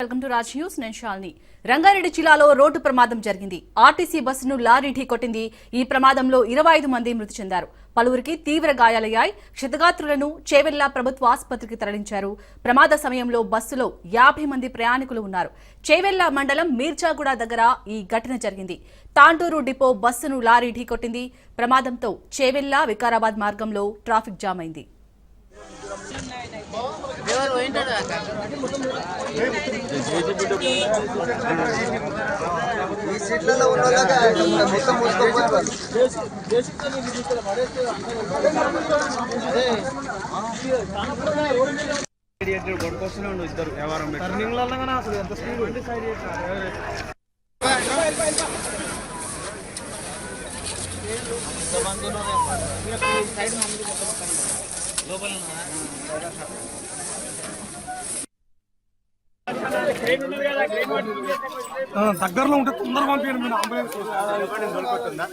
Welcome to Raj news. నేను శాలిని. రంగారెడ్డి జిల్లాలో road ప్రమాదం జరిగింది. ఆర్టీసీ బస్సును లారీ ఢీకొట్టింది. ఈ ప్రమాదంలో 25 మంది మృతి చెందారు. పలువురికి తీవ్ర గాయాలయ్యాయి. క్షతగాత్రులను చేవెళ్ల ప్రభుత్వ ఆసుపత్రికి తరలించారు. ప్రమాద సమయంలో బస్సులో 50 మంది ప్రయాణికులు ఉన్నారు. చేవెళ్ల మండలం మీర్జాగూడ దగ్గర ఈ ఘటన జరిగింది. తాండూరు డిపో బస్సును లారీ ఢీకొట్టింది. ప్రమాదంతో చేవెళ్ల వికారాబాద్ మార్గంలో ట్రాఫిక్ జామ్ అయింది. ఇద్దరు వ్యవహారం టర్నింగ్ అసలు ఎంత స్పీడ్ దగ్గరలో ఉంటే తొందరగా పంపించండి. మీరు అంబులెన్స్ దొరుకుతుందా?